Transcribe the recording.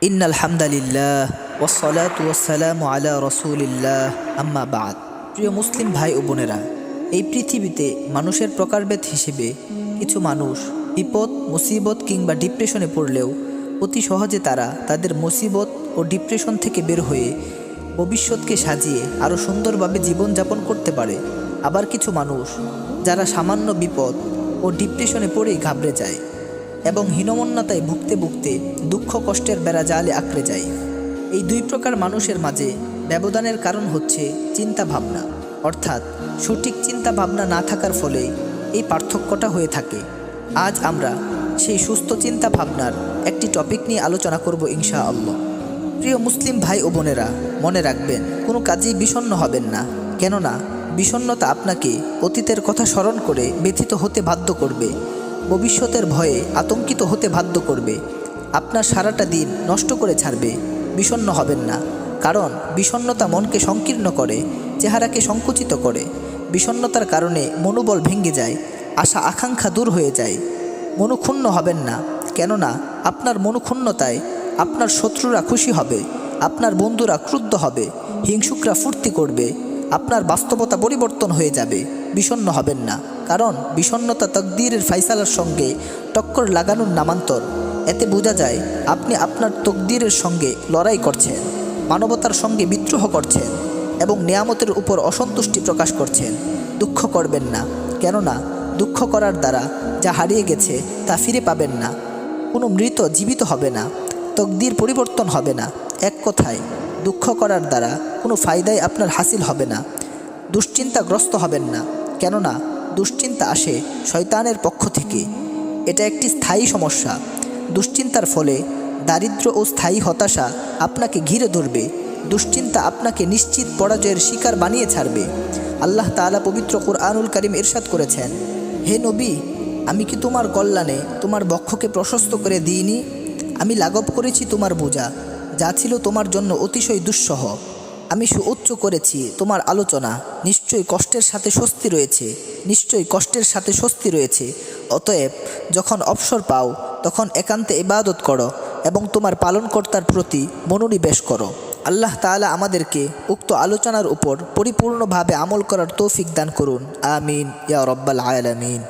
ইন্নাল হামদালিল্লাহ ওয়াসসালাতু ওয়াসসালামু আলা রাসূলিল্লাহ আম্মা বাদ। প্রিয় মুসলিম ভাই ও বোনেরা, এই পৃথিবীতে মানুষের প্রকারভেদ হিসেবে কিছু মানুষ বিপদ, মুসিবত কিংবা ডিপ্রেশনে পড়লেও অতি সহজে তারা তাদের মুসিবত ও ডিপ্রেশন থেকে বের হয়ে ভবিষ্যৎকে সাজিয়ে আরও সুন্দরভাবে জীবনযাপন করতে পারে। আবার কিছু মানুষ যারা সামান্য বিপদ ও ডিপ্রেশনে পড়েই ঘাবড়ে যায় এবং হীনমন্যতায় ভুগতে ভুগতে দুঃখ কষ্টের বেড়া জালে আঁকড়ে যায়। এই দুই প্রকার মানুষের মাঝে ব্যবধানের কারণ হচ্ছে চিন্তা ভাবনা, অর্থাৎ সঠিক চিন্তা ভাবনা না থাকার ফলে এই পার্থক্যটা হয়ে থাকে। আজ আমরা সেই সুস্থ চিন্তা ভাবনার একটি টপিক নিয়ে আলোচনা করব ইনশাআল্লাহ। প্রিয় মুসলিম ভাই ও বোনেরা, মনে রাখবেন, কোনো কাজেই বিষণ্ণ হবেন না, কেননা বিষণ্ণতা আপনাকে অতীতের কথা স্মরণ করে ব্যথিত হতে বাধ্য করবে, ভবিষ্যতের ভয়ে আতঙ্কিত হতে বাধ্য করবে, আপনার সারাটা দিন নষ্ট করে ছাড়বে। বিষণ্ণ হবেন না, কারণ বিষণ্ণতা মনকে সংকীর্ণ করে, চেহারাকে সংকুচিত করে। বিষণ্ণতার কারণে মনোবল ভেঙে যায়, আশা আকাঙ্ক্ষা দূর হয়ে যায়। মনোক্ষুণ্ণ হবেন না, কেননা আপনার মনোক্ষুণ্ণতায় আপনার শত্রুরা খুশি হবে, আপনার বন্ধুরা ক্রুদ্ধ হবে, হিংসুকরা ফুর্তি করবে, আপনার বাস্তবতা পরিবর্তন হয়ে যাবে। বিষণ্ণ হবেন না, কারণ বিষণ্ণতা তকদিরের ফাইসালার সঙ্গে টক্কর লাগানোর নামান্তর। এতে বোঝা যায় আপনি আপনার তকদিরের সঙ্গে লড়াই করছেন, মানবতার সঙ্গে বিদ্রোহ করছেন এবং নেয়ামতের উপর অসন্তুষ্টি প্রকাশ করছেন। দুঃখ করবেন না, কেননা দুঃখ করার দ্বারা যা হারিয়ে গেছে তা ফিরে পাবেন না। কোনো মৃত জীবিত হবে না, তকদির পরিবর্তন হবে না। এক কথায়, দুঃখ করার দ্বারা কোনো ফায়দাই আপনার হাসিল হবে না। দুশ্চিন্তাগ্রস্ত হবেন না, কেননা দুশ্চিন্তা আসে শয়তানের পক্ষ থেকে। এটা একটি স্থায়ী সমস্যা। দুশ্চিন্তার ফলে দারিদ্র্য ও স্থায়ী হতাশা আপনাকে ঘিরে ধরবে। দুশ্চিন্তা আপনাকে নিশ্চিত পরাজয়ের শিকার বানিয়ে ছাড়বে। আল্লাহ তাআলা পবিত্র কুরআনুল কারীম ইরশাদ করেছেন, হে নবী, আমি কি তোমার কল্যাণে তোমার বক্ষকে প্রশস্ত করে দিইনি? আমি লাঘব করেছি তোমার বোঝা, যা ছিল তোমার জন্য অতিশয় দুঃসহ। আমি সুউচ্চ করেছি তোমার আলোচনা। নিশ্চয়ই কষ্টের সাথে স্বস্তি রয়েছে, নিশ্চয়ই কষ্টের সাথে স্বস্তি রয়েছে। অতএব যখন অবসর পাও তখন একান্তে ইবাদত করো এবং তোমার পালনকর্তার প্রতি মনোনিবেশ করো। আল্লাহ তাআলা আমাদেরকে উক্ত আলোচনার উপর পরিপূর্ণভাবে আমল করার তৌফিক দান করুন। আমিন ইয়া রব্বাল আলামিন।